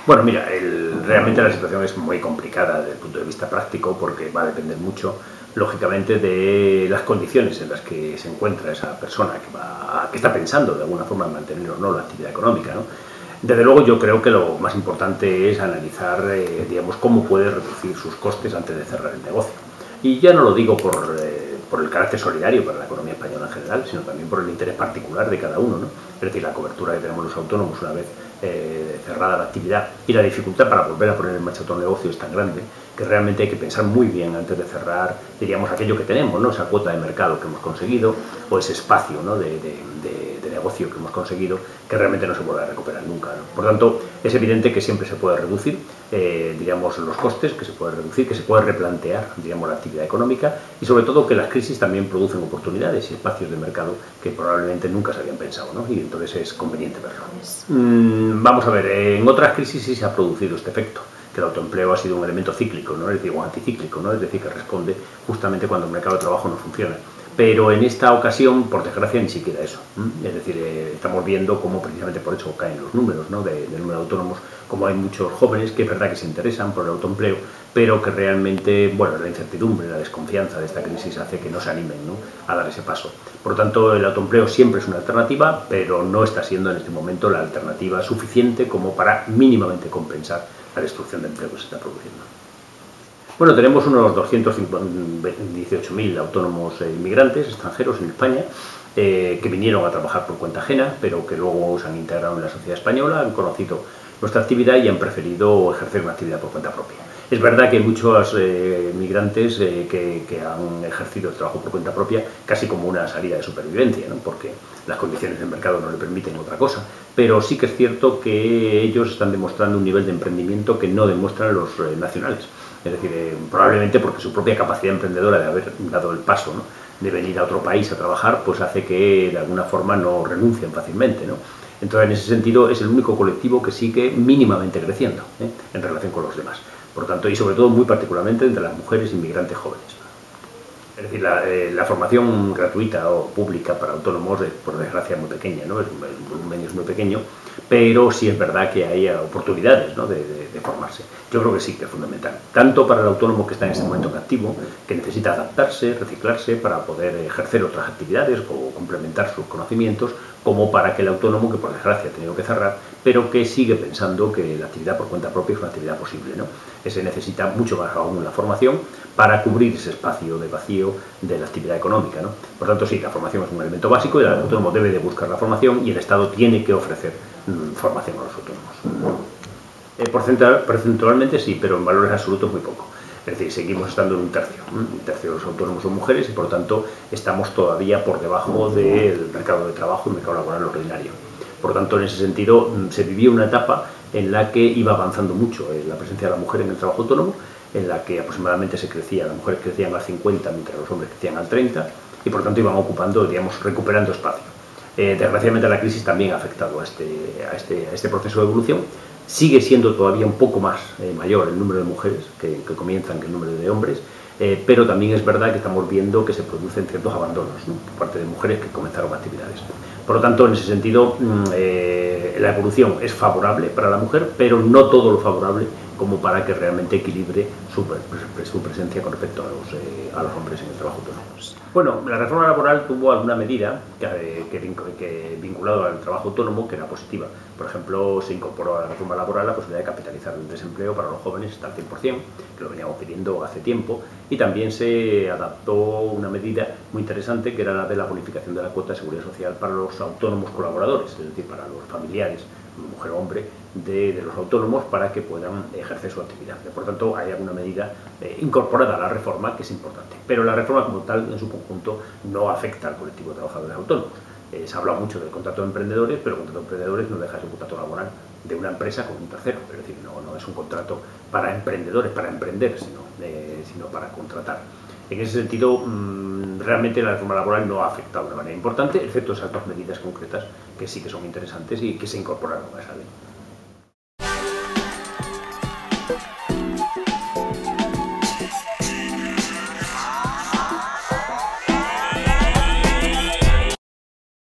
Bueno, mira, realmente la situación es muy complicada desde el punto de vista práctico porque va a depender mucho, lógicamente, de las condiciones en las que se encuentra esa persona que está pensando de alguna forma en mantener o no la actividad económica, ¿no? Desde luego yo creo que lo más importante es analizar, digamos, cómo puede reducir sus costes antes de cerrar el negocio. Y ya no lo digo por el carácter solidario para la economía española en general, sino también por el interés particular de cada uno, ¿no? Es decir, la cobertura que tenemos los autónomos una vez cerrada la actividad y la dificultad para volver a poner en marcha otro negocio es tan grande que realmente hay que pensar muy bien antes de cerrar, diríamos, aquello que tenemos, ¿no? Esa cuota de mercado que hemos conseguido o ese espacio, ¿no? de negocio que hemos conseguido, que realmente no se puede recuperar nunca, ¿no? Por tanto, es evidente que siempre se puede reducir, diríamos, los costes, que se puede reducir, que se puede replantear, diríamos, la actividad económica y sobre todo que las crisis también producen oportunidades y espacios de mercado que probablemente nunca se habían pensado, ¿no? Y entonces es conveniente verlo. Vamos a ver, en otras crisis sí se ha producido este efecto, que el autoempleo ha sido un elemento cíclico, ¿no? Es decir, o anticíclico, ¿no? Es decir, que responde justamente cuando el mercado de trabajo no funciona. Pero en esta ocasión, por desgracia, ni siquiera eso. Es decir, estamos viendo cómo precisamente por eso caen los números, ¿no? del número de autónomos, como hay muchos jóvenes que es verdad que se interesan por el autoempleo, pero que realmente, bueno, la incertidumbre, la desconfianza de esta crisis hace que no se animen, ¿no? a dar ese paso. Por lo tanto, el autoempleo siempre es una alternativa, pero no está siendo en este momento la alternativa suficiente como para mínimamente compensar la destrucción de empleo que se está produciendo. Bueno, tenemos unos 218.000 autónomos inmigrantes extranjeros en España que vinieron a trabajar por cuenta ajena, pero que luego se han integrado en la sociedad española, han conocido nuestra actividad y han preferido ejercer una actividad por cuenta propia. Es verdad que hay muchos migrantes que han ejercido el trabajo por cuenta propia casi como una salida de supervivencia, ¿no? Porque las condiciones del mercado no le permiten otra cosa, pero sí que es cierto que ellos están demostrando un nivel de emprendimiento que no demuestran los nacionales. Es decir, probablemente porque su propia capacidad emprendedora de haber dado el paso, ¿no? de venir a otro país a trabajar, pues hace que de alguna forma no renuncien fácilmente, ¿no? Entonces, en ese sentido, es el único colectivo que sigue mínimamente creciendo en relación con los demás. Por tanto, y sobre todo muy particularmente entre las mujeres inmigrantes jóvenes. Es decir, la formación gratuita o pública para autónomos es, por desgracia, muy pequeña, ¿no? El volumen es muy pequeño, pero sí es verdad que hay oportunidades, ¿no? de formarse. Yo creo que sí, que es fundamental. Tanto para el autónomo que está en este momento en activo, que necesita adaptarse, reciclarse para poder ejercer otras actividades o complementar sus conocimientos, como para aquel autónomo que por desgracia ha tenido que cerrar, pero que sigue pensando que la actividad por cuenta propia es una actividad posible, ¿no? Se necesita mucho más aún la formación para cubrir ese espacio de vacío de la actividad económica, ¿no? Por tanto, sí, la formación es un elemento básico y el autónomo debe de buscar la formación y el Estado tiene que ofrecer formación a los autónomos. Porcentualmente sí, pero en valores absolutos muy poco. Es decir, seguimos estando en un tercio de los autónomos son mujeres y por tanto estamos todavía por debajo del mercado de trabajo y mercado laboral ordinario. Por tanto, en ese sentido, se vivía una etapa en la que iba avanzando mucho la presencia de la mujer en el trabajo autónomo, en la que aproximadamente las mujeres crecían al 50 mientras los hombres crecían al 30 y por tanto iban ocupando, digamos, recuperando espacio. Desgraciadamente la crisis también ha afectado a este proceso de evolución. Sigue siendo todavía un poco más mayor el número de mujeres que comienzan que el número de hombres, pero también es verdad que estamos viendo que se producen ciertos abandonos, ¿no? por parte de mujeres que comenzaron actividades. Por lo tanto, en ese sentido, la evolución es favorable para la mujer, pero no todo lo favorable como para que realmente equilibre su presencia con respecto a los hombres en el trabajo autónomo. Bueno, la reforma laboral tuvo alguna medida que vinculado al trabajo autónomo que era positiva. Por ejemplo, se incorporó a la reforma laboral la posibilidad de capitalizar el desempleo para los jóvenes hasta el 100%, que lo veníamos pidiendo hace tiempo, y también se adaptó una medida muy interesante que era la de la bonificación de la cuota de seguridad social para los autónomos colaboradores, es decir, para los familiares, mujer o hombre, de los autónomos para que puedan ejercer su actividad. Por tanto, hay alguna medida incorporada a la reforma que es importante. Pero la reforma como tal, en su conjunto, no afecta al colectivo de trabajadores autónomos. Se habla mucho del contrato de emprendedores, pero el contrato de emprendedores no deja de ser un contrato laboral de una empresa con un tercero. Es decir, no es un contrato para emprendedores, para emprender, sino para contratar. En ese sentido, realmente la reforma laboral no ha afectado de manera importante, excepto esas dos medidas concretas que sí que son interesantes y que se incorporaron a esa ley.